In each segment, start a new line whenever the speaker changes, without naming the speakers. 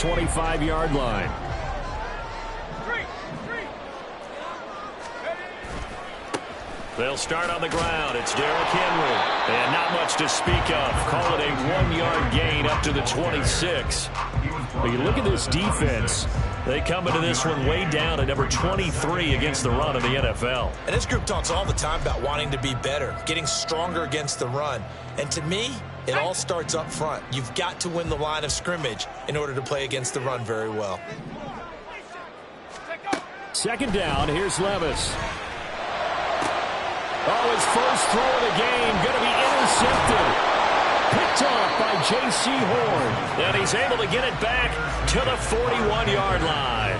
25-yard line. They'll start on the ground. It's Derrick Henry. And not much to speak of. Call it a 1-yard gain up to the 26. But you look at this defense. They come into this one way down at number 23 against the run in the NFL.
And this group talks all the time about wanting to be better, getting stronger against the run. And to me, it all starts up front. You've got to win the line of scrimmage in order to play against the run very well.
Second down, here's Levis. Oh, his first throw of the game going to be intercepted. Picked off by J.C. Horn. And he's able to get it back to the 41-yard line.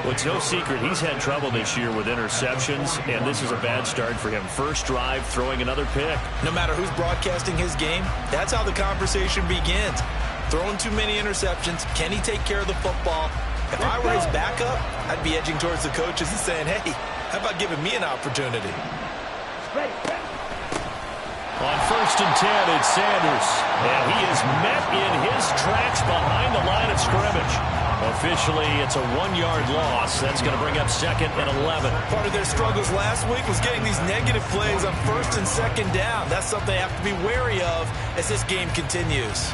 Well, it's no secret he's had trouble this year with interceptions, and this is a bad start for him. First drive, throwing another pick.
No matter who's broadcasting his game, that's how the conversation begins. Throwing too many interceptions. Can he take care of the football? If I were his backup, I'd be edging towards the coaches and saying, hey, how about giving me an opportunity?
On 1st and 10, it's Sanders. And he is met in his tracks behind the line of scrimmage. Officially, it's a 1-yard loss. That's going to bring up 2nd and 11.
Part of their struggles last week was getting these negative plays on 1st and 2nd down. That's something they have to be wary of as this game continues.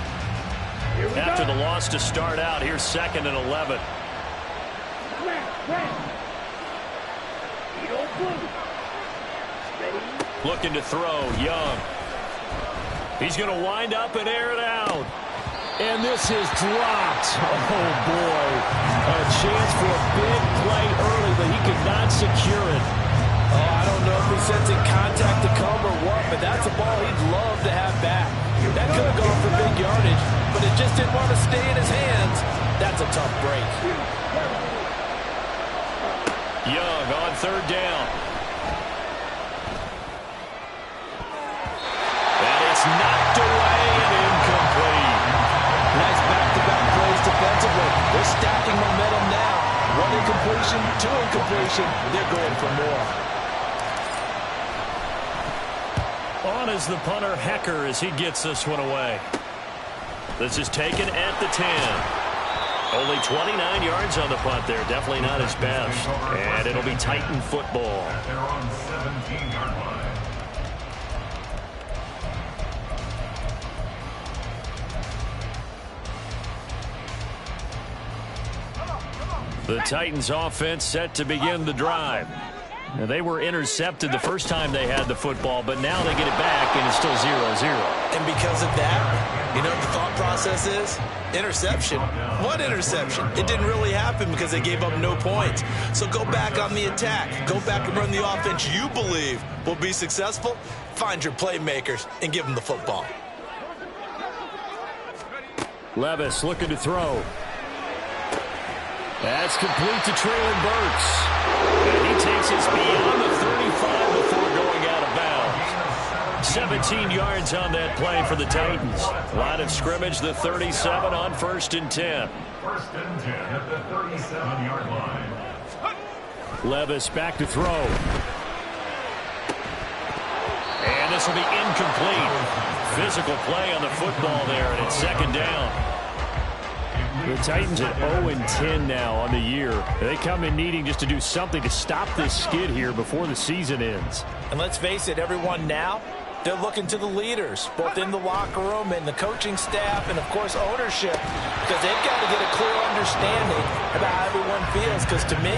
After the loss to start out, here's 2nd and 11. Looking to throw, Young. He's going to wind up and air it out. And this is dropped. Oh, boy. A chance for a big play early, but he could not secure it.
Oh, I don't know if he's sensing contact to come or what, but that's a ball he'd love to have back. That could have gone for big yardage, but it just didn't want to stay in his hands. That's a tough break.
Young on 3rd down. And it's knocked away and incomplete.
Nice back-to-back plays defensively. They're stacking momentum now. 1 incompletion, 2 incompletion. They're going for more.
On is the punter, Hecker, as he gets this one away. This is taken at the 10. Only 29 yards on the punt there. Definitely not his best. And it'll be Titan football.
They're on 17-yard line.
The Titans offense set to begin the drive. Now, they were intercepted the first time they had the football, but now they get it back, and it's still 0-0.
And because of that, you know what the thought process is? Interception. What interception? It didn't really happen because they gave up no points. So go back on the attack. Go back and run the offense you believe will be successful. Find your playmakers and give them the football.
Levis looking to throw. That's complete to Traylon Burks. And he takes us beyond the 35 before going out of bounds. 17 yards on that play for the Titans. Line of scrimmage, the 37 on 1st and 10.
1st and 10 at the 37-yard line.
Levis back to throw. And this will be incomplete. Physical play on the football there, and it's 2nd down. The Titans at 0-10 now on the year. They come in needing just to do something to stop this skid here before the season ends.
And let's face it, everyone now, they're looking to the leaders, both in the locker room and the coaching staff and, of course, ownership, because they've got to get a clear understanding about how everyone feels, because to me,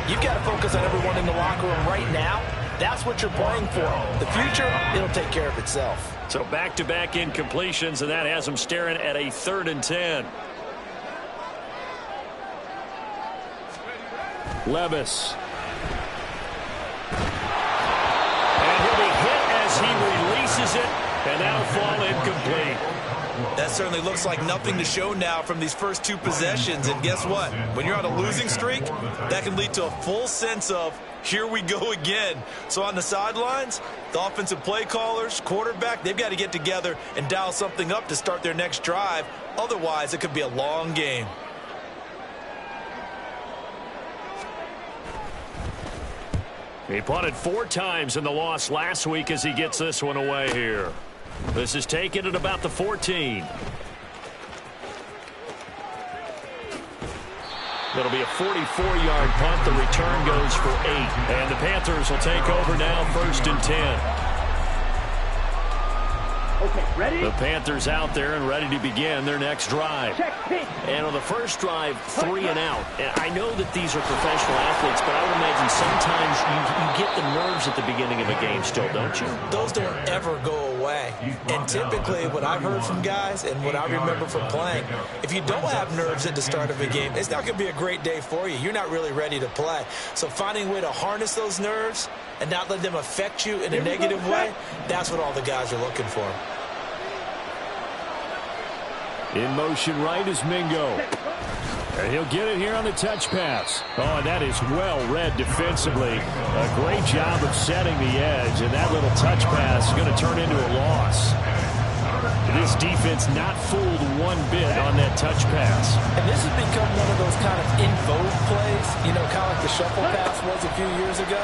you've got to focus on everyone in the locker room right now. That's what you're playing for. The future, it'll take care of itself.
So back-to-back incompletions, and that has them staring at a 3rd and 10. Levis. And he'll be hit as he releases it, and that'll fall incomplete.
That certainly looks like nothing to show now from these first 2 possessions. And guess what? When you're on a losing streak, that can lead to a full sense of, here we go again. So on the sidelines, the offensive play callers, quarterback, they've got to get together and dial something up to start their next drive. Otherwise, it could be a long game.
He punted 4 times in the loss last week as he gets this one away here. This is taken at about the 14. It'll be a 44-yard punt. The return goes for 8. And the Panthers will take over now, 1st and 10.
Okay, ready?
The Panthers out there and ready to begin their next drive. And on the first drive, 3 and out. And I know that these are professional athletes, but I would imagine sometimes you get the nerves at the beginning of a game still, don't you?
Those don't ever go away. And typically what I've heard from guys and what I remember from playing, if you don't have nerves at the start of a game, it's not going to be a great day for you. You're not really ready to play. So finding a way to harness those nerves and not let them affect you in a negative way, that's what all the guys are looking for.
In motion right is Mingo. And he'll get it here on the touch pass. Oh, and that is well read defensively. A great job of setting the edge, and that little touch pass is going to turn into a loss. This defense not fooled one bit on that touch pass.
And this has become one of those kind of in vogue plays, you know, kind of like the shuffle pass was a few years ago.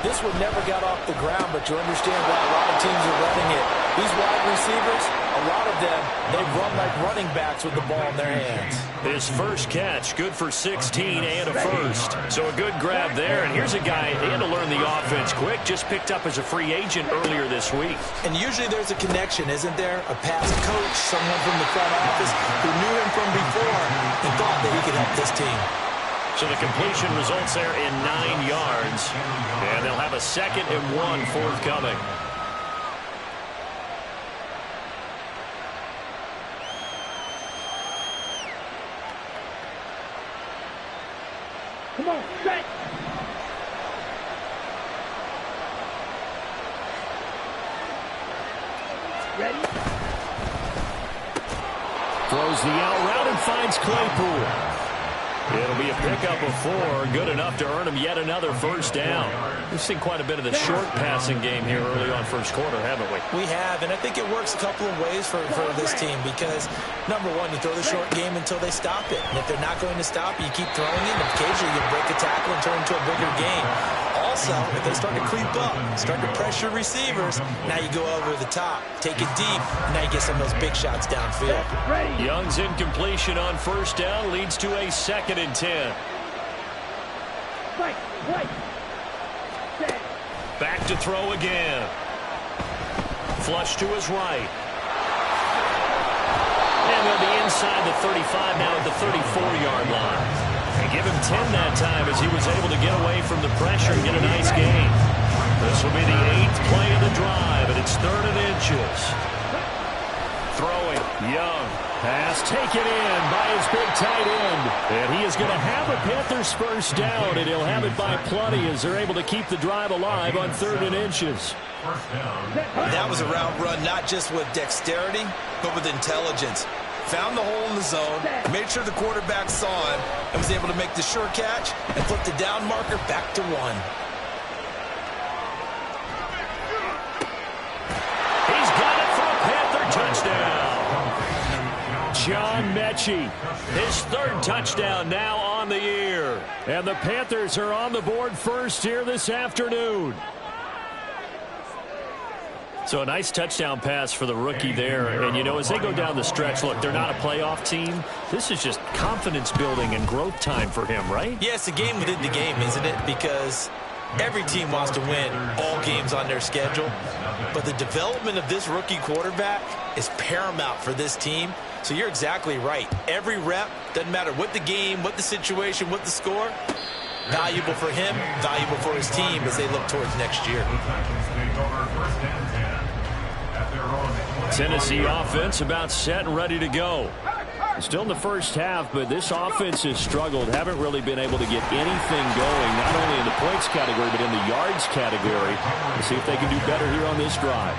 This one never got off the ground, but you understand why a lot of teams are running it. These wide receivers, a lot of them, they run like running backs with the ball in their hands.
His first catch, good for 16 and a first. So a good grab there. And here's a guy, he had to learn the offense quick, just picked up as a free agent earlier this week.
And usually there's a connection, isn't there? A past coach, someone from the front office who knew him from before and thought that he could help this team.
So the completion results there in 9 yards. And they'll have a 2nd and 1 forthcoming.
Come on, set. Ready?
Throws the out route and finds Claypool. It'll be a pickup of 4, good enough to earn him yet another first down. We've seen quite a bit of the short passing game here early on first quarter, haven't we?
We have, and I think it works a couple of ways for this team because, number one, you throw the short game until they stop it. And if they're not going to stop you keep throwing it, and occasionally you break a tackle and turn into a bigger game. Also, if they start to creep up, start to pressure receivers, now you go over the top, take it deep, and now you get some of those big shots downfield.
Young's incompletion on first down leads to a 2nd and 10.
Right.
Back to throw again. Flush to his right. And they'll be inside the 35 now at the 34-yard line. And give him 10 that time as he was able to get away from the pressure and get a nice gain. This will be the 8th play of the drive, and it's 3rd and inches. Throwing, Young. Pass taken in by his big tight end. And he is going to have a Panthers first down, and he'll have it by plenty as they're able to keep the drive alive on 3rd and inches.
That was a route run not just with dexterity, but with intelligence. Found the hole in the zone, made sure the quarterback saw him, and was able to make the sure catch and flip the down marker back to 1.
He's got it for a Panther touchdown. John Mechie, his 3rd touchdown now on the year. And the Panthers are on the board first here this afternoon. So a nice touchdown pass for the rookie there. And, you know, as they go down the stretch, look, they're not a playoff team. This is just confidence building and growth time for him, right?
Yeah, it's a game within the game, isn't it? Because every team wants to win all games on their schedule. But the development of this rookie quarterback is paramount for this team. So you're exactly right. Every rep, doesn't matter what the game, what the situation, what the score, valuable for him, valuable for his team as they look towards next year.
Tennessee offense about set and ready to go. Still in the first half, but this offense has struggled. Haven't really been able to get anything going, not only in the points category, but in the yards category. Let's see if they can do better here on this drive.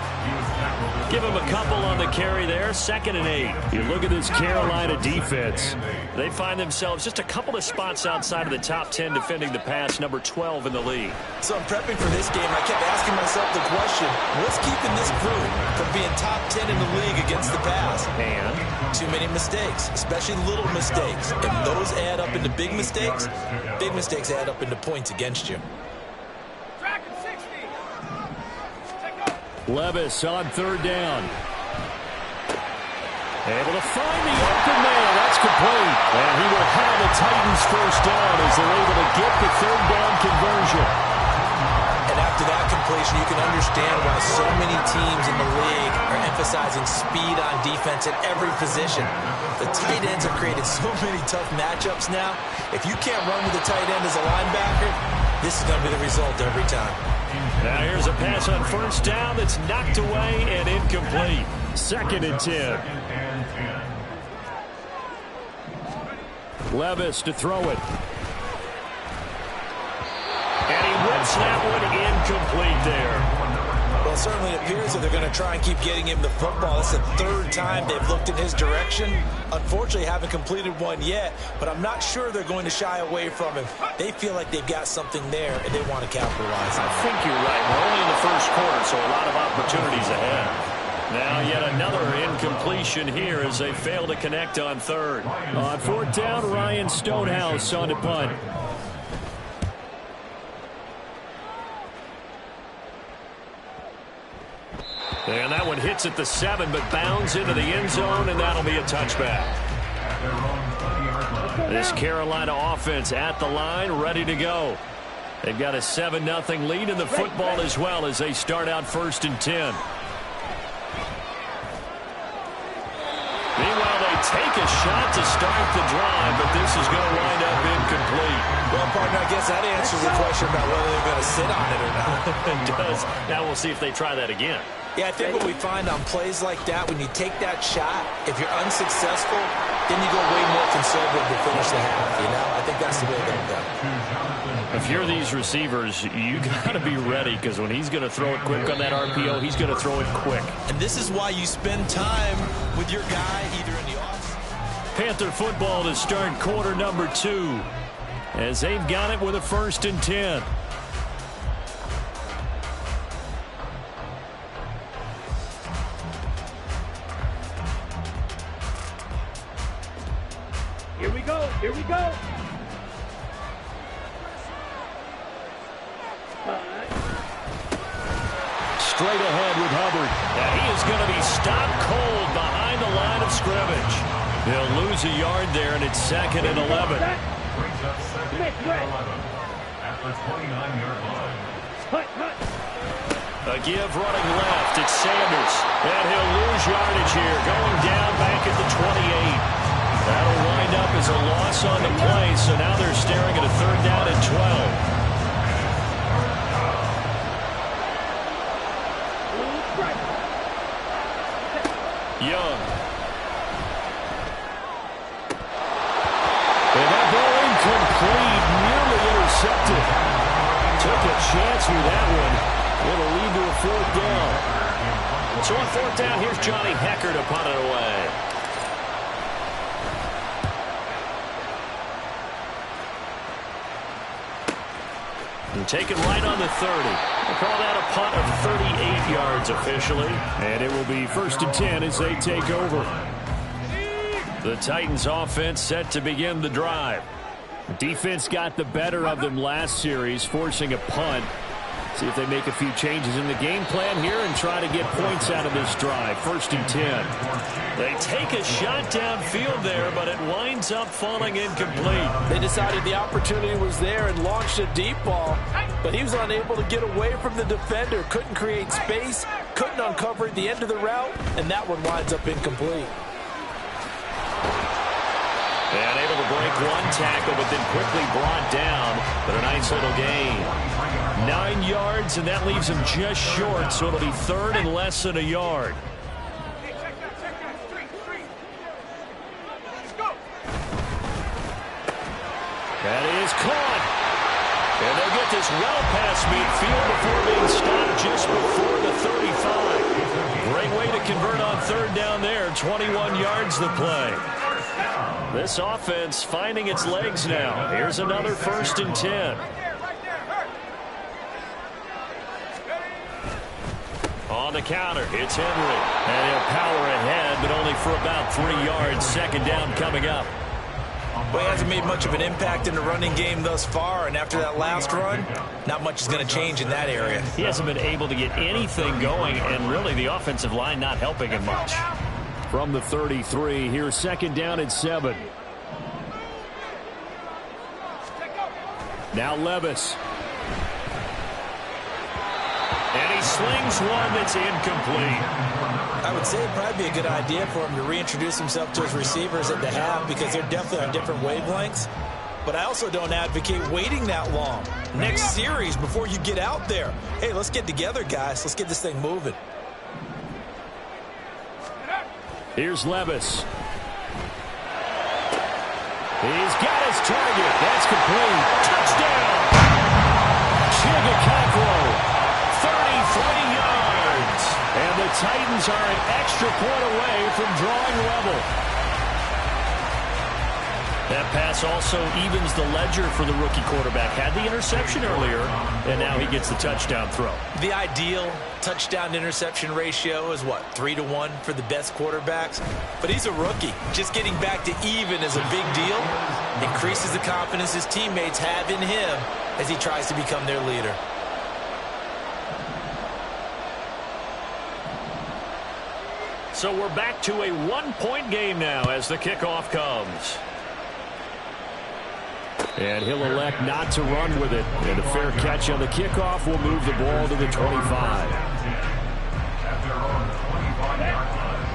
Give them a couple on the carry there, 2nd and 8. You look at this Carolina defense. They find themselves just a couple of spots outside of the top 10 defending the pass, number 12 in the league.
So I'm prepping for this game. I kept asking myself the question, what's keeping this group from being top 10 in the league against the pass?
And
too many mistakes, especially little mistakes. And those add up into big mistakes. Big mistakes add up into points against you.
Levis on 3rd down. Able to find the open man. That's complete. And he will have a Titans first down as they're able to get the third down conversion.
And after that completion, you can understand why so many teams in the league are emphasizing speed on defense at every position. The tight ends have created so many tough matchups now. If you can't run with the tight end as a linebacker, this is going to be the result every time.
Now here's a pass on first down that's knocked away and incomplete. 2nd and 10. Levis to throw it. And he whips that one incomplete there.
Well, it certainly appears that they're going to try and keep getting him the football. It's the 3rd time they've looked in his direction. Unfortunately, haven't completed one yet, but I'm not sure they're going to shy away from him. They feel like they've got something there, and they want to capitalize on it.
I think you're right. We're only in the first quarter, so a lot of opportunities ahead. Now yet another incompletion here as they fail to connect on 3rd. On 4th down, Ryan Stonehouse on the punt. And that one hits at the 7, but bounds into the end zone, and that'll be a touchback. This Carolina offense at the line, ready to go. They've got a 7-0 lead in the football as well as they start out 1st and 10. Meanwhile, they take a shot to start the drive, but this is going to wind up incomplete.
Well, partner, I guess that answers the question about whether they're going to sit on it or not.
It does. Now we'll see if they try that again.
Yeah, I think what we find on plays like that, when you take that shot, if you're unsuccessful, then you go way more conservative to finish the half, you know? I think that's the way they'll go.
If you're these receivers, you got to be ready because when he's going to throw it quick on that RPO, he's going to throw it quick.
And this is why you spend time with your guy either in the offense.
Panther football to start quarter number 2 as they've got it with a 1st and 10.
Here we go. Here we go.
Straight ahead with Hubbard. Now he is going to be stopped cold behind the line of scrimmage. He'll lose a yard there, and it's 2nd and 11.
Brings up 2nd and 11 at the 29-yard line.
A give running left. It's Sanders. And he'll lose yardage here. Going down back at the 28. That'll wind up as a loss on the play, so now they're staring at a 3rd down and 12. Young. And that ball incomplete, nearly intercepted. Took a chance with that one. It'll lead to a 4th down. So on 4th down, here's Johnny Hecker to punt it away. And taken right on the 30. We'll call that a punt of 38 yards officially. And it will be 1st and 10 as they take over. The Titans offense set to begin the drive. Defense got the better of them last series, forcing a punt. See if they make a few changes in the game plan here and try to get points out of this drive. 1st and 10. They take a shot downfield there, but it winds up falling incomplete.
They decided the opportunity was there and launched a deep ball, but he was unable to get away from the defender. Couldn't create space, couldn't uncover at the end of the route, and that one winds up incomplete.
And able to break one tackle, but then quickly brought down. But a nice little gain. 9 yards, and that leaves him just short, so it'll be 3rd and less than a yard. That is caught. And they'll get this well past midfield before being stopped just before the 35. Great way to convert on 3rd down there. 21 yards the play. This offense finding its legs now. Here's another 1st and 10. On the counter, it's Henry. And he'll power ahead, but only for about 3 yards. 2nd down coming up.
Well, he hasn't made much of an impact in the running game thus far, and after that last run, not much is going to change in that area.
He hasn't been able to get anything going, and really the offensive line not helping him much. From the 33, here's 2nd down and 7. Now Levis. And he slings one that's incomplete.
I would say it'd probably be a good idea for him to reintroduce himself to his receivers at the half because they're definitely on different wavelengths. But I also don't advocate waiting that long. Next series before you get out there. Hey, let's get together, guys. Let's get this thing moving.
Here's Levis. He's got his target. That's complete. Touchdown. Chigakakro. 33 yards. And the Titans are an extra point away from drawing level. That pass also evens the ledger for the rookie quarterback. Had the interception earlier, and now he gets the touchdown throw. The ideal touchdown-interception ratio is, what, 3-to-1 for the best quarterbacks? But he's a rookie. Just getting back to even is a big deal. Increases the confidence his teammates have in him as he tries to become their leader. So we're back to a one-point game now as the kickoff comes. And he'll elect not to run with it. And a fair catch on the kickoff will move the ball to the 25.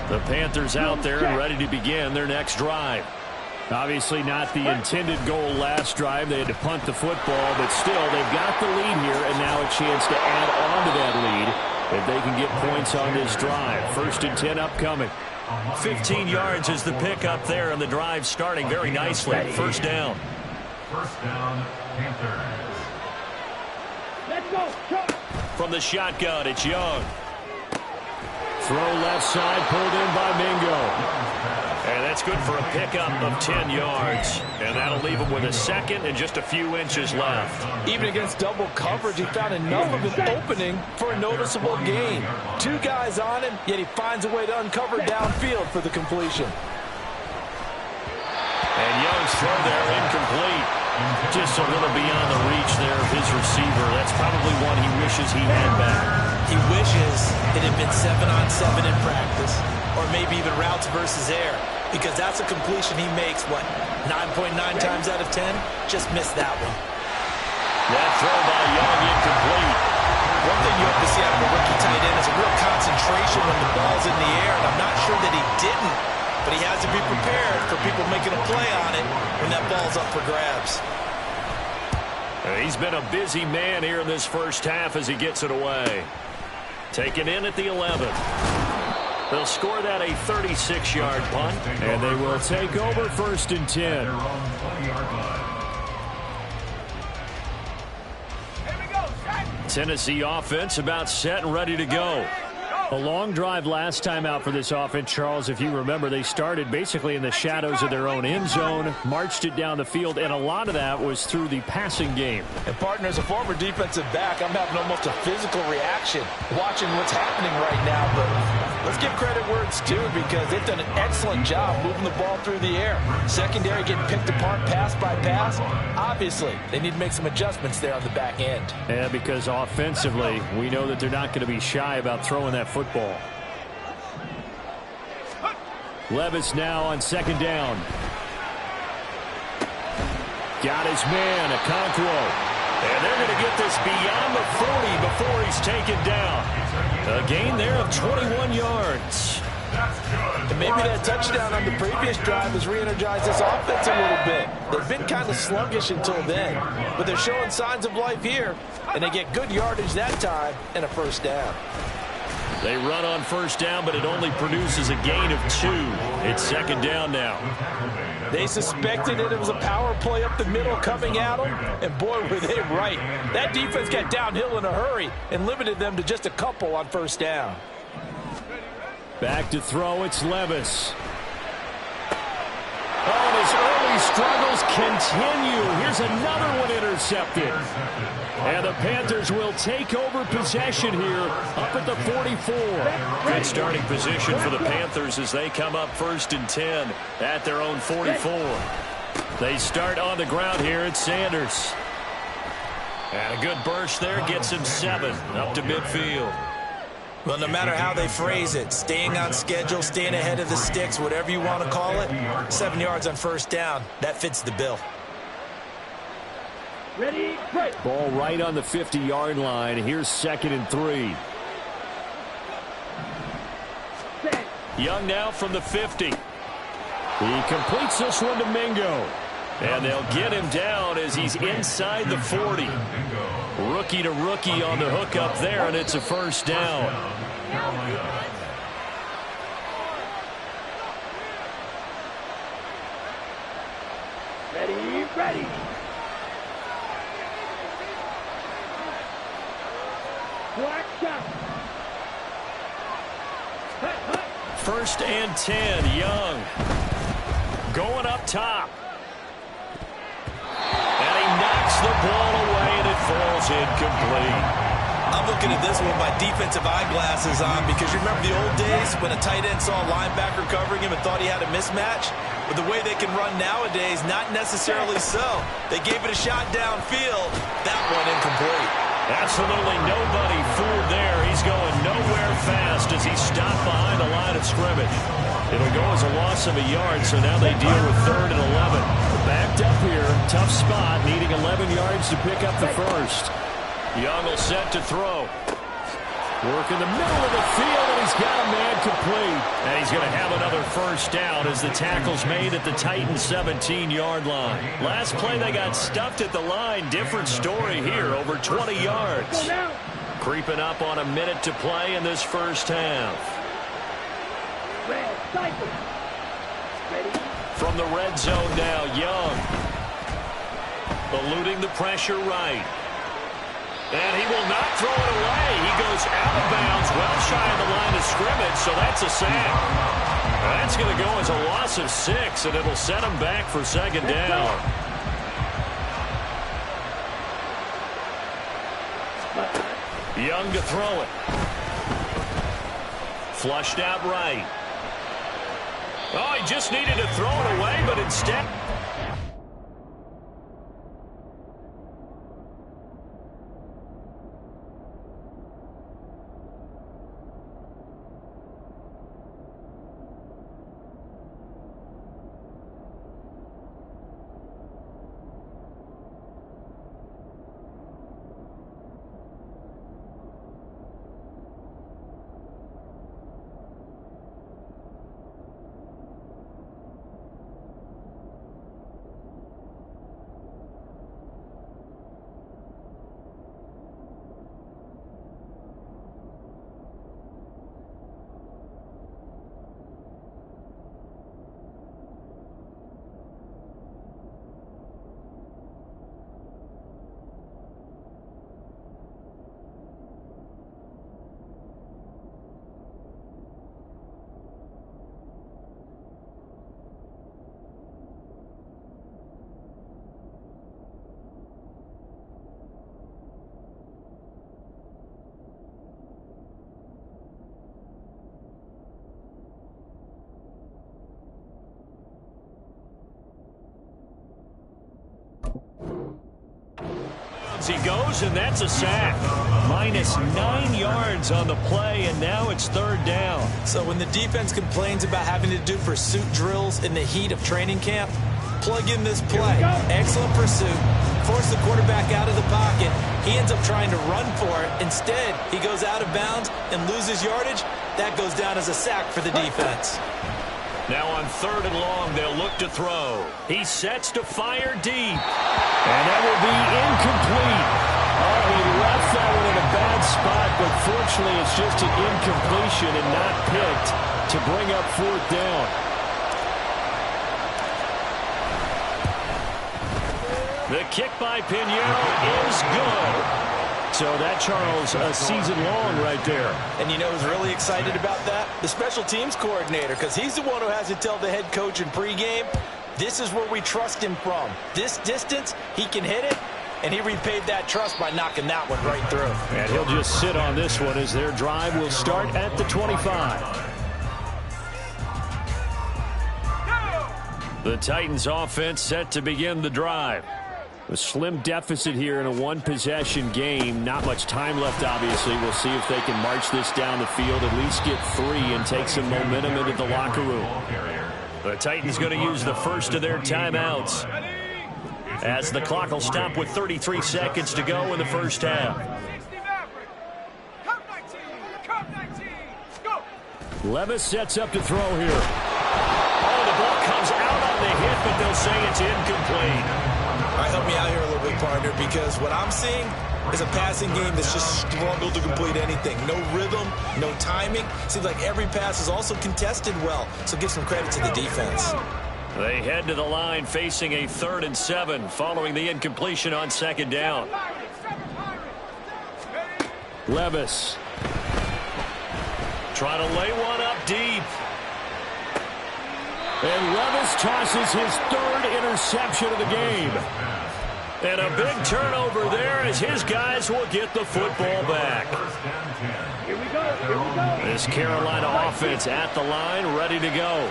The Panthers out there and ready to begin their next drive. Obviously not the intended goal last drive. They had to punt the football, but still they've got the lead here and now a chance to add on to that lead if they can get points on this drive. 1st and 10 upcoming. 15 yards is the pickup there, and the drive starting very nicely. 1st down.
1st down, Panthers.
Let's go.
From the shotgun, it's Young. Throw left side, pulled in by Mingo. And that's good for a pickup of 10 yards. And that'll leave him with a second and just a few inches left.
Even against double coverage, he found enough of an opening for a noticeable gain. 2 guys on him, yet he finds a way to uncover downfield for the completion.
And Young's throw there incomplete. Just a little beyond the reach there of his receiver. That's probably one he wishes he had back.
He wishes it had been 7-on-7 in practice, or maybe even routes versus air, because that's a completion he makes, what, 9.9 times out of 10? Just missed that one.
That throw by Young incomplete.
One thing you have to see out of a rookie tight end is a real concentration when the ball's in the air, and I'm not sure that he didn't, but he has to be prepared for people making a play on it when that ball's up for grabs.
He's been a busy man here in this first half as he gets it away. Taken in at the 11. They'll score that a 36-yard punt, and they will take over 1st and 10. Tennessee offense about set and ready to go. A long drive last time out for this offense, Charles. If you remember, they started basically in the shadows of their own end zone, marched it down the field, and a lot of that was through the passing game.
And, partner, as a former defensive back, I'm having almost a physical reaction watching what's happening right now. But let's give credit where it's due because they've done an excellent job moving the ball through the air. Secondary getting picked apart pass by pass. Obviously, they need to make some adjustments there on the back end.
Yeah, because offensively, we know that they're not going to be shy about throwing that football. Levis now on 2nd down. Got his man, Okonkwo. And they're going to get this beyond the 40 before he's taken down. A gain there of 21 yards.
And maybe that touchdown on the previous drive has re-energized this offense a little bit. They've been kind of sluggish until then, but they're showing signs of life here, and they get good yardage that time and a 1st down.
They run on 1st down, but it only produces a gain of 2. It's 2nd down now.
They suspected that it was a power play up the middle coming at them, and boy, were they right. That defense got downhill in a hurry and limited them to just a couple on 1st down.
Back to throw, it's Levis. Oh, and his early struggles continue. Here's another one intercepted. And the Panthers will take over possession here up at the 44. Good starting position for the Panthers as they come up 1st and 10 at their own 44. They start on the ground here at Sanders. And a good burst there gets him 7 up to midfield.
Well, no matter how they phrase it, staying on schedule, staying ahead of the sticks, whatever you want to call it, 7 yards on 1st down, that fits the bill.
Ready, break.
Ball right on the 50-yard line. Here's 2nd and 3.
Set.
Young now from the 50. He completes this one to Mingo. And they'll get him down as he's inside the 40. Rookie to rookie on the hook up there, and it's a first down.
Ready, ready. Black shot. Hut, hut.
1st and 10, Young. Going up top. And he knocks the ball away, and it falls incomplete.
I'm looking at this one with my defensive eyeglasses on because you remember the old days when a tight end saw a linebacker covering him and thought he had a mismatch? With the way they can run nowadays, not necessarily so. They gave it a shot downfield. That one incomplete.
Absolutely nobody fooled there. He's going nowhere fast as he's stopped behind the line of scrimmage. It'll go as a loss of a yard, so now they deal with 3rd and 11. Backed up here, tough spot, needing 11 yards to pick up the first. Young will set to throw. Work in the middle of the field, and he's got a man complete. And he's going to have another first down as the tackle's made at the Titans' 17-yard line. Last play, they got stuffed at the line. Different story here, over 20 yards. Creeping up on a minute to play in this first half. From the red zone now, Young. Eluding the pressure right. And he will not throw it away. He goes out of bounds, well shy of the line of scrimmage, so that's a sack. That's going to go as a loss of 6, and it'll set him back for 2nd down. Young to throw it. Flushed out right. Oh, he just needed to throw it away, but instead... He goes, and that's a sack. Minus 9 yards on the play, and now it's 3rd down.
So when the defense complains about having to do pursuit drills in the heat of training camp, plug in this play. Excellent pursuit. Force the quarterback out of the pocket. He ends up trying to run for it. Instead, he goes out of bounds and loses yardage. That goes down as a sack for the defense.
Now on 3rd and long, they'll look to throw. He sets to fire deep. And that will be incomplete. Oh, he left that one in a bad spot, but fortunately it's just an incompletion and not picked to bring up 4th down. The kick by Pinheiro is good. So that, Charles, a season long right there.
And you know who's really excited about that? The special teams coordinator, because he's the one who has to tell the head coach in pregame, this is where we trust him from. This distance, he can hit it, and he repaid that trust by knocking that one right through.
And he'll just sit on this one as their drive will start at the 25. The Titans offense set to begin the drive. A slim deficit here in a one-possession game. Not much time left, obviously. We'll see if they can march this down the field, at least get 3 and take some momentum into the locker room. The Titans going to use the first of their timeouts. as the clock will stop with 33 seconds to go in the first half. Levis sets up to throw here. Oh, the ball comes out on the hit, but they'll say it's incomplete.
All right, help me out here a little bit, partner, because what I'm seeing is a passing game that's just struggled to complete anything. No rhythm, no timing. Seems like every pass is also contested well, so give some credit to the defense.
They head to the line facing a 3rd and 7 following the incompletion on 2nd down. Levis trying to lay one up deep. And Levis tosses his 3rd interception of the game. And a big turnover there as his guys will get the football back.
Here we go. Here we go.
This Carolina offense at the line, ready to go.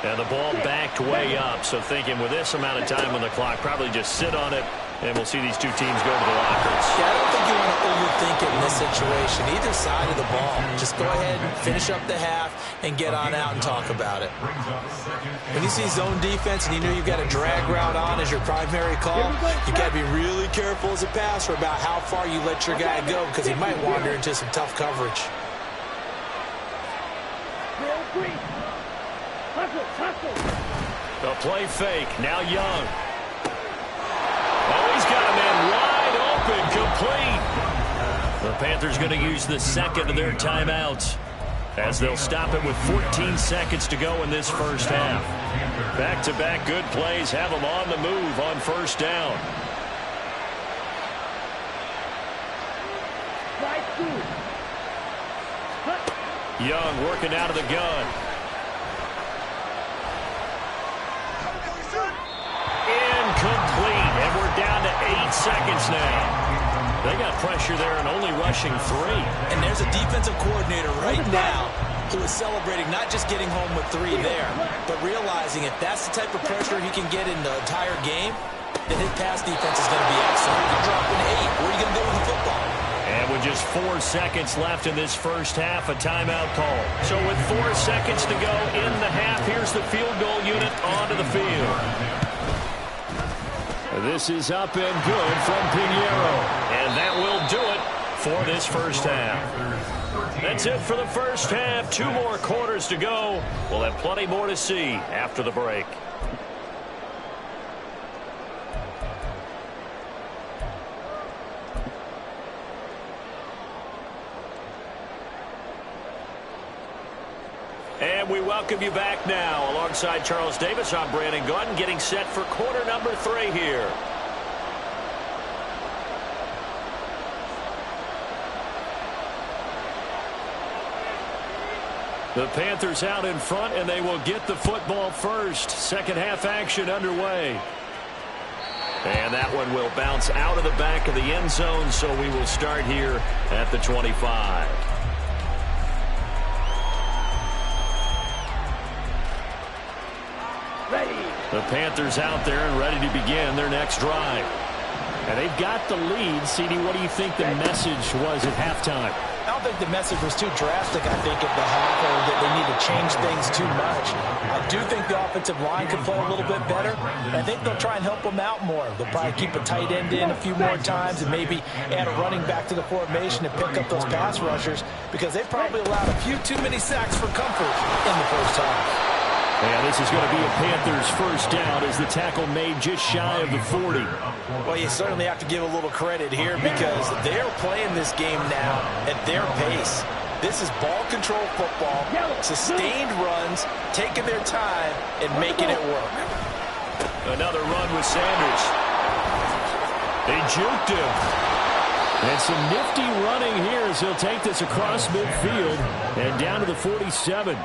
And the ball backed way up. So thinking with this amount of time on the clock, probably just sit on it, and we'll see these two teams go to the lockers.
Yeah, I don't think you want to overthink it in this situation. Either side of the ball. Just go ahead and finish up the half and get on out and talk about it. When you see zone defense and you know you've got a drag route on as your primary call, you've got to be really careful as a passer about how far you let your guy go because he might wander into some tough coverage.
The play fake. Now Young. Oh, he's got a man wide open, complete. The Panthers going to use the 2nd of their timeouts as they'll stop it with 14 seconds to go in this first half. Back-to-back good plays have them on the move on 1st down. Young working out of the gun. Incomplete, and we're down to 8 seconds now. They got pressure there and only rushing 3.
And there's a defensive coordinator right now who is celebrating not just getting home with 3 there, but realizing if that's the type of pressure he can get in the entire game, then his pass defense is going to be excellent. You're dropping 8. Where are you going to go with the football?
And with just 4 seconds left in this first half, a timeout call. So with 4 seconds to go in the half, here's the field goal unit onto the field. This is up and good from Pinheiro. And that will do it for this first half. That's it for the first half. 2 more quarters to go. We'll have plenty more to see after the break. And we welcome you back now. Alongside Charles Davis, I'm Brandon Gaudin, getting set for quarter number 3 here. The Panthers out in front, and they will get the football first. Second half action underway. And that one will bounce out of the back of the end zone, so we will start here at the 25. The Panthers out there and ready to begin their next drive. And they've got the lead. CD, what do you think the message was at halftime?
I don't think the message was too drastic, I think, at the half, or that they need to change things too much. I do think the offensive line could play a little bit better. And I think they'll try and help them out more. They'll probably keep a tight end in a few more times and maybe add a running back to the formation and pick up those pass rushers because they probably allowed a few too many sacks for comfort in the first half.
And this is going to be a Panthers first down as the tackle made just shy of the 40.
Well, you certainly have to give a little credit here because they're playing this game now at their pace. This is ball control football, sustained runs, taking their time and making it work.
Another run with Sanders. They juked him. And some nifty running here as he'll take this across midfield and down to the 47.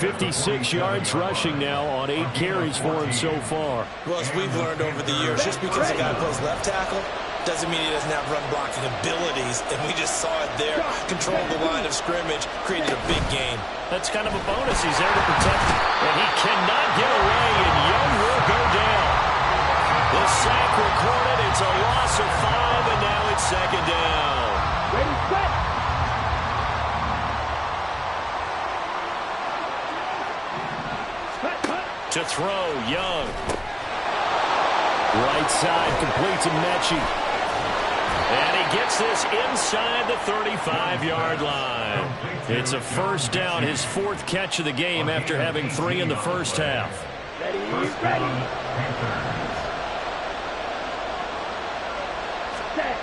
56 yards rushing now on 8 carries for him so far.
Well, as we've learned over the years, just because a guy plays left tackle doesn't mean he doesn't have run blocking abilities, and we just saw it there. Controlled the line of scrimmage, created a big gain.
That's kind of a bonus. He's there to protect him. And he cannot get away, and Young will go down. The sack recorded. It's a loss of 5, and now it's 2nd down.
Ready, set.
To throw, Young. Right side completes to Mechie. And he gets this inside the 35-yard line. It's a first down, his 4th catch of the game after having 3 in the first half.
Ready, ready. Set.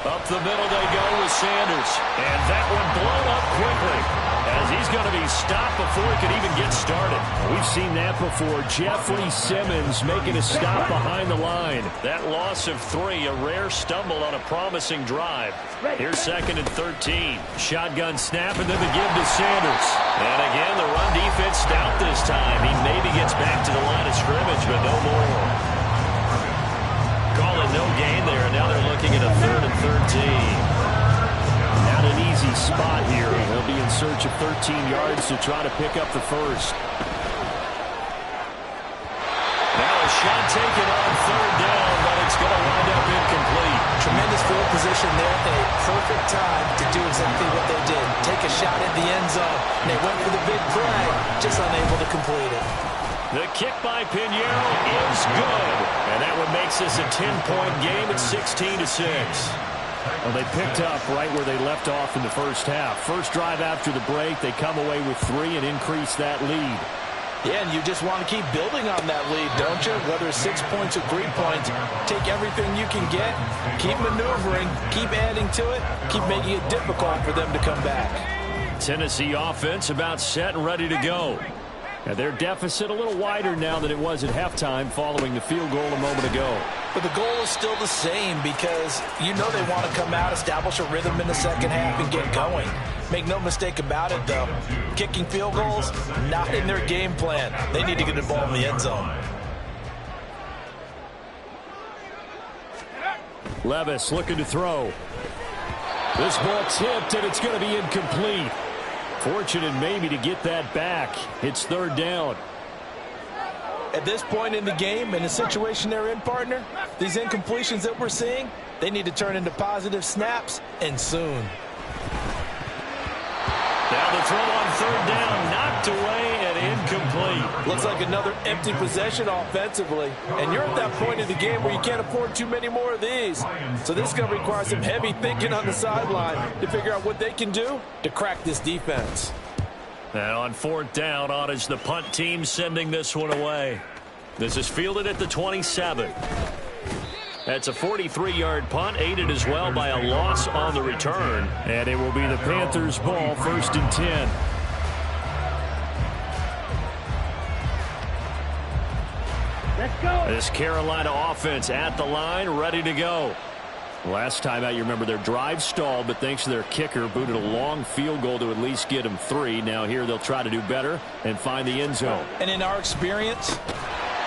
Up the middle they go with Sanders. And that one blown up quickly, as he's going to be stopped before he could even get started. We've seen that before. Jeffrey Simmons making a stop behind the line. That loss of 3, a rare stumble on a promising drive. Here's 2nd and 13. Shotgun snap and then the give to Sanders. And again, the run defense stout this time. He maybe gets back to the line of scrimmage, but no more. Call it no gain there. Now they're looking at a 3rd and 13. Not an easy spot here. They'll be in search of 13 yards to try to pick up the first. Now a shot taken on 3rd down, but it's going to wind up incomplete.
Tremendous field position there at a perfect time to do exactly what they did. Take a shot at the end zone. And they went for the big play, just unable to complete it.
The kick by Pinheiro is good. And that one makes this a 10-point game at 16-6. Well, they picked up right where they left off in the first half. First drive after the break, they come away with 3 and increase that lead.
Yeah, and you just want to keep building on that lead, don't you? Whether it's 6 points or 3 points, take everything you can get, keep maneuvering, keep adding to it, keep making it difficult for them to come back.
Tennessee offense about set and ready to go. Now their deficit a little wider now than it was at halftime following the field goal a moment ago.
But the goal is still the same because you know they want to come out, establish a rhythm in the second half, and get going. Make no mistake about it, though. Kicking field goals, not in their game plan. They need to get the ball in the end zone.
Levis looking to throw. This ball tipped, and it's going to be incomplete. Fortunate maybe to get that back. It's 3rd down.
At this point in the game, in the situation they're in, partner, these incompletions that we're seeing, they need to turn into positive snaps, and soon.
Now the throw on 3rd down, knocked away and incomplete.
Looks like another empty possession offensively. And you're at that point in the game where you can't afford too many more of these. So this is going to require some heavy thinking on the sideline to figure out what they can do to crack this defense.
And on 4th down, on is the punt team sending this one away. This is fielded at the 27. That's a 43-yard punt, aided as well by a loss on the return. And it will be the Panthers' ball, 1st and 10.
Let's go.
This Carolina offense at the line, ready to go. Last time out, you remember their drive stalled, but thanks to their kicker, booted a long field goal to at least get them 3. Now here they'll try to do better and find the end zone.
And in our experience,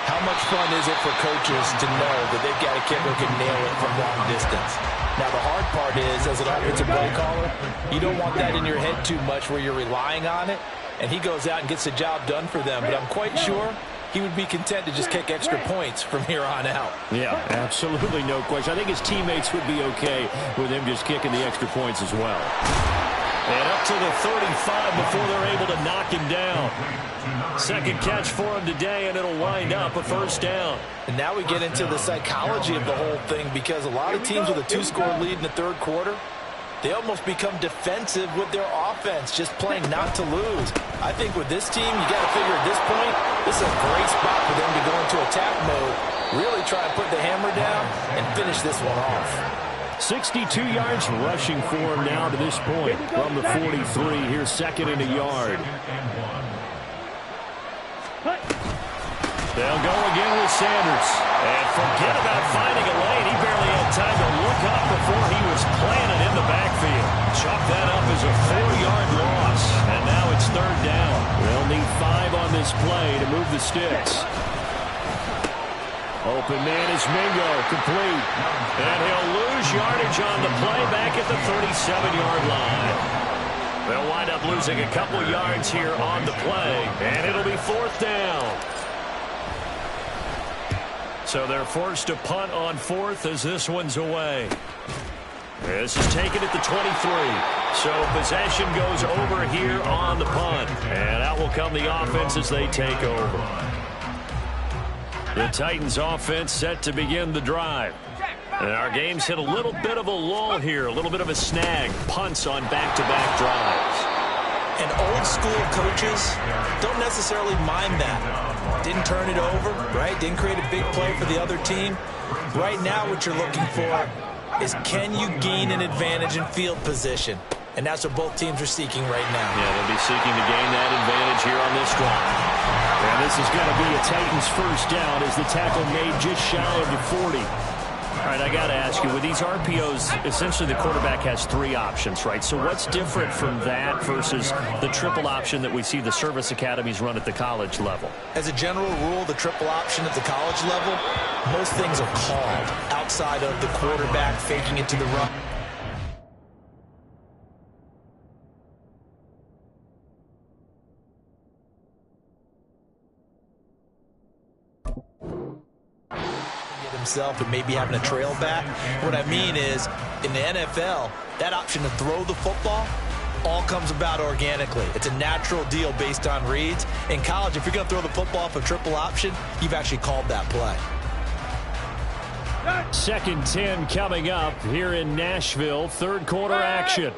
how much fun is it for coaches to know that they've got a kicker who can nail it from long distance? Now, the hard part is, as an offensive play caller, you don't want that in your head too much where you're relying on it, and he goes out and gets the job done for them. But I'm quite sure he would be content to just kick extra points from here on out.
Yeah, absolutely no question. I think his teammates would be okay with him just kicking the extra points as well. And up to the 35 before they're able to knock him down. 2nd catch for him today, and it'll wind up a 1st down.
And now we get into the psychology of the whole thing, because a lot of teams with a 2-score lead in the 3rd quarter, they almost become defensive with their offense, just playing not to lose. I think with this team, you got to figure at this point, this is a great spot for them to go into attack mode, really try and put the hammer down and finish this one off.
62 yards rushing for him now to this point from the 43. Here's 2nd and a yard. They'll go again with Sanders. And forget about finding a lane. He barely had time to look up before he was planted in the backfield. Chalk that up as a 4-yard loss. And now it's 3rd down. They'll need 5 on this play to move the sticks. Open man is Mingo, complete. And he'll lose yardage on the play back at the 37-yard line. They'll wind up losing a couple yards here on the play, and it'll be 4th down. So they're forced to punt on 4th as this one's away. This is taken at the 23. So possession goes over here on the punt. And out will come the offense as they take over. The Titans offense set to begin the drive. And our game's hit a little bit of a lull here, a little bit of a snag. Punts on back-to-back drives.
And old school coaches don't necessarily mind that. Didn't turn it over, right? Didn't create a big play for the other team. Right now what you're looking for is, can you gain an advantage in field position? And that's what both teams are seeking right now.
Yeah, they'll be seeking to gain that advantage here on this drive. And this is going to be a Titans first down as the tackle made just shy of the 40. All right, I got to ask you, with these RPOs, essentially the quarterback has three options, right? So what's different from that versus the triple option that we see the service academies run at the college level?
As a general rule, the triple option at the college level, most things are called outside of the quarterback faking it to the run. Himself and maybe having a trail back. What I mean is, in the NFL, that option to throw the football all comes about organically. It's a natural deal based on reads. In college, if you're going to throw the football off a triple option, you've actually called that play.
2nd 10 coming up here in Nashville. Third quarter action.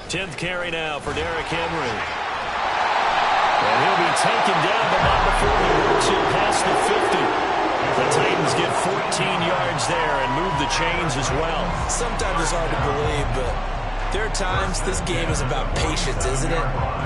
10th carry now for Derrick Henry. And he'll be taken down, but not before he works it past the 50. The Titans get 14 yards there and move the chains as well.
Sometimes it's hard to believe, but there are times this game is about patience, isn't it?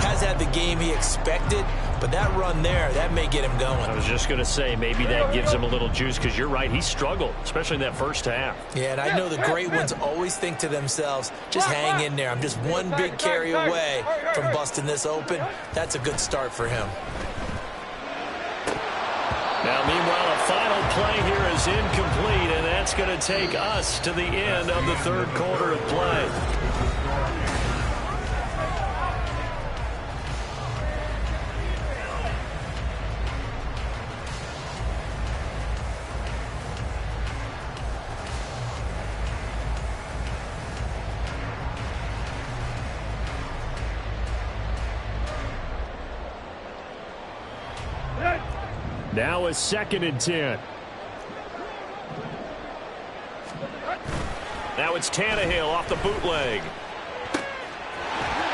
Has had the game he expected, but that run there, that may get him going.
I was just going to say, maybe that gives him a little juice, because you're right, he struggled, especially in that first half.
Yeah, and I know the great ones always think to themselves, just hang in there. I'm just one big carry away from busting this open. That's a good start for him.
Now, meanwhile, a final play here is incomplete, and that's going to take us to the end of the third quarter of play. Now a 2nd and 10. Now it's Tannehill off the bootleg.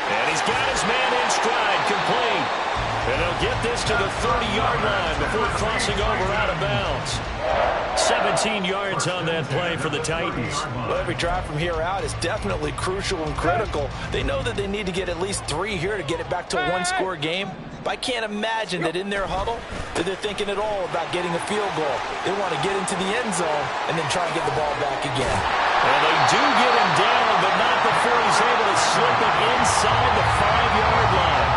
And he's got his man in stride, complete. And he'll get this to the 30-yard line before crossing over out of bounds. 17 yards on that play for the Titans.
Well, every drive from here out is definitely crucial and critical. They know that they need to get at least 3 here to get it back to a one-score game. But I can't imagine that in their huddle that they're thinking at all about getting a field goal. They want to get into the end zone and then try and get the ball back again.
Well, they do get him down, but not before he's able to slip it inside the 5-yard line.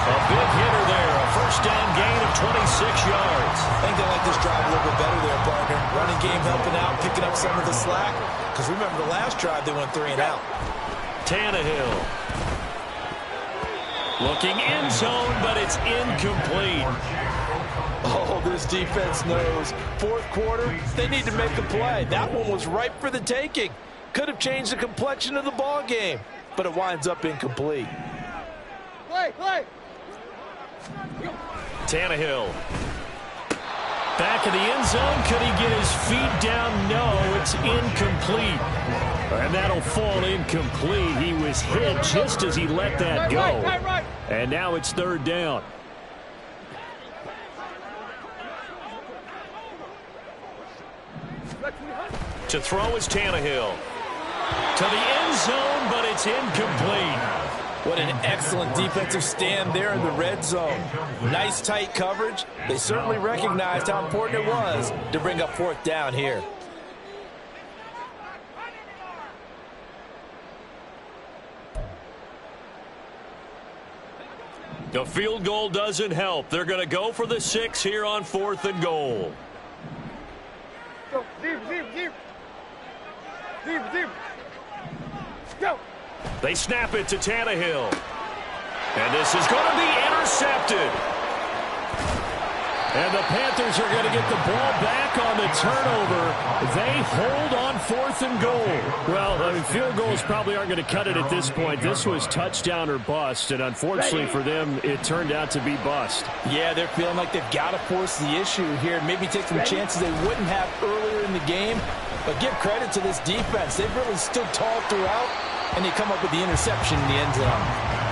A big hitter there, a first down gain of 26 yards.
I think they like this drive a little bit better there, partner. Running game helping out, picking up some of the slack. Because remember, the last drive they went 3 and out.
Tannehill. Looking end zone, but it's incomplete.
Oh, this defense knows. Fourth quarter, they need to make a play. That one was ripe for the taking. Could have changed the complexion of the ball game, but it winds up incomplete.
Play.
Tannehill. Back in the end zone. Could he get his feet down? No, it's incomplete. And that'll fall incomplete. He was hit just as he let that go. And now it's 3rd down. To throw is Tannehill. To the end zone, but it's incomplete.
What an excellent defensive stand there in the red zone. Nice tight coverage. They certainly recognized how important it was to bring up 4th down here.
The field goal doesn't help. They're going to go for the 6 here on 4th and goal.
Go, deep. Go.
They snap it to Tannehill. And this is going to be intercepted. And the Panthers are going to get the ball back on the turnover. They hold on 4th and goal. Well, I mean, field goals probably aren't going to cut it at this point. This was touchdown or bust, and unfortunately for them, it turned out to be bust.
Yeah, they're feeling like they've got to force the issue here. Maybe take some chances they wouldn't have earlier in the game. But give credit to this defense. They've really stood tall throughout, and they come up with the interception in the end zone.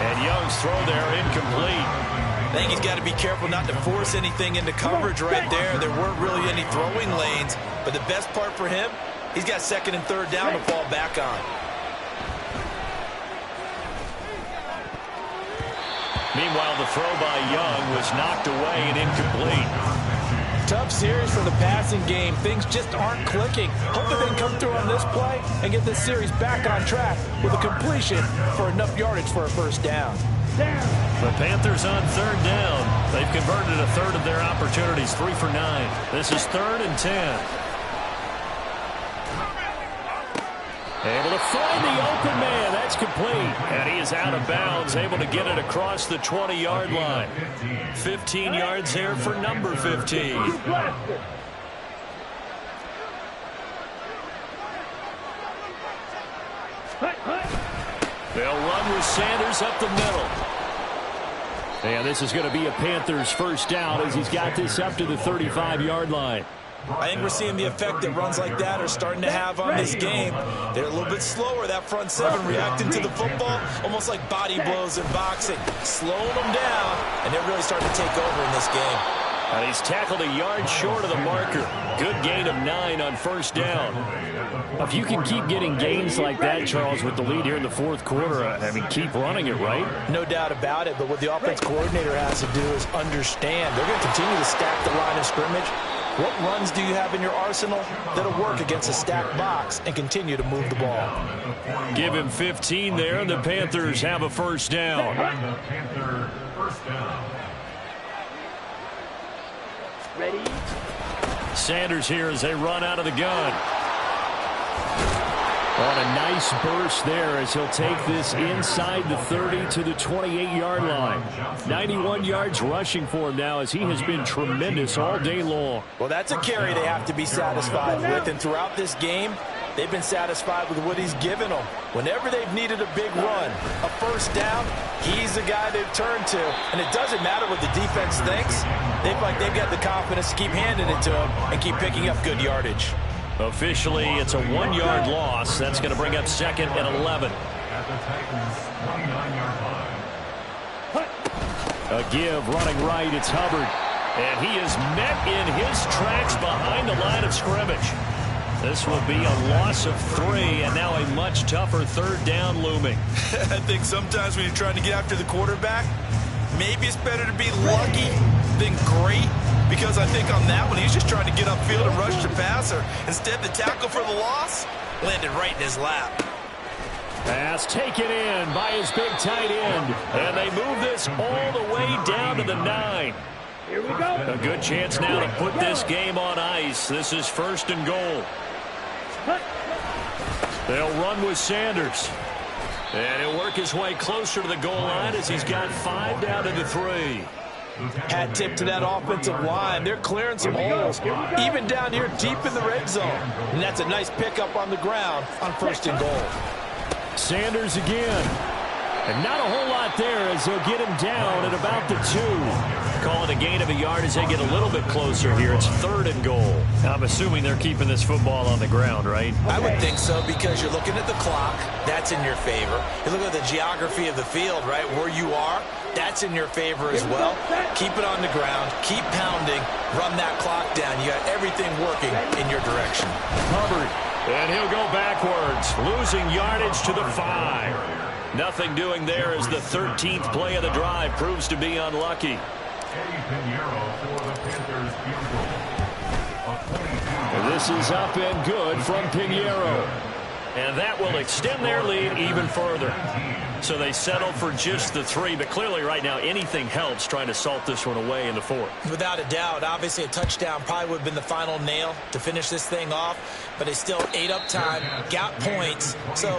And Young's throw there incomplete.
I think he's got to be careful not to force anything into coverage right there. There weren't really any throwing lanes, but the best part for him, he's got 2nd and 3rd down to fall back on.
Meanwhile, the throw by Young was knocked away and incomplete.
Tough series for the passing game. Things just aren't clicking. Hopefully they can come through on this play and get this series back on track with a completion for enough yardage for a 1st down.
The Panthers on 3rd down. They've converted a 1/3 of their opportunities, 3 for 9. This is 3rd and 10. Able to find the open man. That's complete. And he is out of bounds, able to get it across the 20-yard line. 15 yards there for number 15. They'll run with Sanders up the middle. And this is going to be a Panthers 1st down as he's got this up to the 35-yard line.
I think we're seeing the effect that runs like that are starting to have on this game. They're a little bit slower, that front 7, reacting to the football, almost like body blows in boxing, slowing them down, and they're really starting to take over in this game.
And he's tackled a yard short of the marker. Good gain of 9 on 1st down. If you can keep getting gains like that, Charles, with the lead here in the 4th quarter, I mean, keep running it, right?
No doubt about it, but what the offense coordinator has to do is understand. They're going to continue to stack the line of scrimmage. What runs do you have in your arsenal that'll work against a stacked box and continue to move the ball?
Give him 15 there, and the Panthers have a 1st down.
Ready?
Sanders here as they run out of the gun. On a nice burst there as he'll take this inside the 30 to the 28-yard line. 91 yards rushing for him now as he has been tremendous all day long.
Well, that's a carry they have to be satisfied with, and throughout this game, they've been satisfied with what he's given them. Whenever they've needed a big run, a 1st down, he's the guy they've turned to. And it doesn't matter what the defense thinks. They've got the confidence to keep handing it to him and keep picking up good yardage.
Officially, it's a 1-yard loss. That's going to bring up 2nd and 11. A give running right. It's Hubbard. And he is met in his tracks behind the line of scrimmage. This will be a loss of 3, and now a much tougher 3rd down looming.
I think sometimes when you're trying to get after the quarterback, maybe it's better to be lucky than great, because I think on that one, he's just trying to get upfield and rush the passer. Instead, the tackle for the loss landed right in his lap.
Pass taken in by his big tight end, and they move this all the way down to the 9.
Here we go.
A good chance now to put this game on ice. This is 1st and goal. They'll run with Sanders. And he'll work his way closer to the goal line as he's got 5 down to the 3.
Hat tip to that offensive line. They're clearing some holes, even down here deep in the red zone. And that's a nice pickup on the ground on 1st and goal.
Sanders again. And not a whole lot there as they'll get him down at about the 2. Call it a gain of a yard as they get a little bit closer here. It's 3rd and goal. I'm assuming they're keeping this football on the ground, right?
I would think so, because you're looking at the clock. That's in your favor. You look at the geography of the field, right, where you are. That's in your favor as well. Keep it on the ground. Keep pounding. Run that clock down. You got everything working in your direction.
Hubbard. And he'll go backwards, losing yardage to the 5. Nothing doing there as the 13th play of the drive proves to be unlucky. And this is up and good from Pinheiro. And that will extend their lead even further. So they settle for just the 3, but clearly right now anything helps trying to salt this one away in the 4th.
Without a doubt, obviously a touchdown probably would have been the final nail to finish this thing off, but they still ate up time, got points. So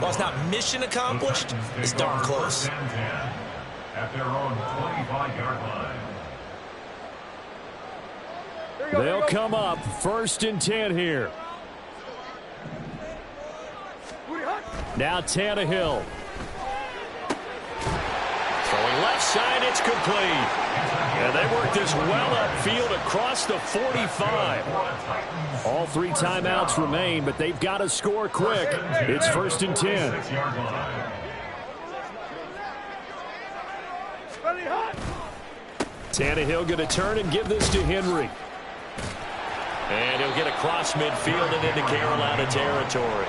while it's not mission accomplished, it's darn close.
At their own 25-yard line.
They'll come up 1st and 10 here. Now Tannehill. Throwing left side, it's complete. And they work this well upfield across the 45. All 3 timeouts remain, but they've got to score quick. It's 1st and 10. Tannehill going to turn and give this to Henry. And he'll get across midfield and into Carolina territory.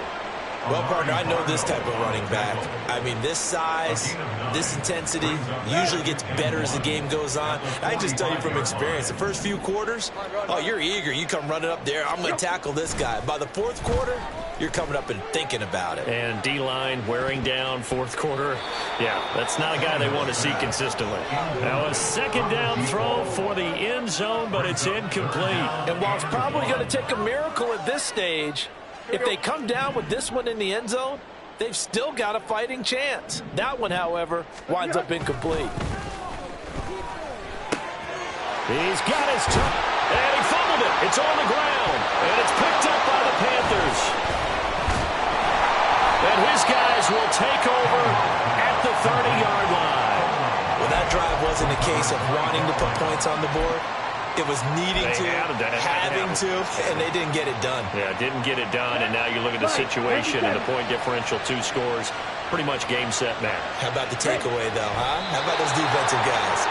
Well, partner, I know this type of running back. I mean, this size, this intensity usually gets better as the game goes on. I can just tell you from experience, the first few quarters, oh, you're eager. You come running up there, I'm going to tackle this guy. By the 4th quarter, you're coming up and thinking about it.
And D-line wearing down 4th quarter. Yeah, that's not a guy they want to see consistently. Now a 2nd down throw for the end zone, but it's incomplete.
And while it's probably going to take a miracle at this stage, if they come down with this one in the end zone, they've still got a fighting chance. That one, however, winds up incomplete.
He's got his toe, and he fumbled it. It's on the ground, and it's picked up by the Panthers. And his guys will take over at the 30-yard line.
Well, that drive wasn't a case of wanting to put points on the board. It was needing to, having to, and they didn't get it done.
Yeah, didn't get it done, and now you look at the situation and the point differential, 2 scores, pretty much game, set, match.
How about the takeaway, though, huh? How about those defensive guys?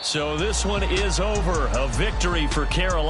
So this one is over. A victory for Carolina.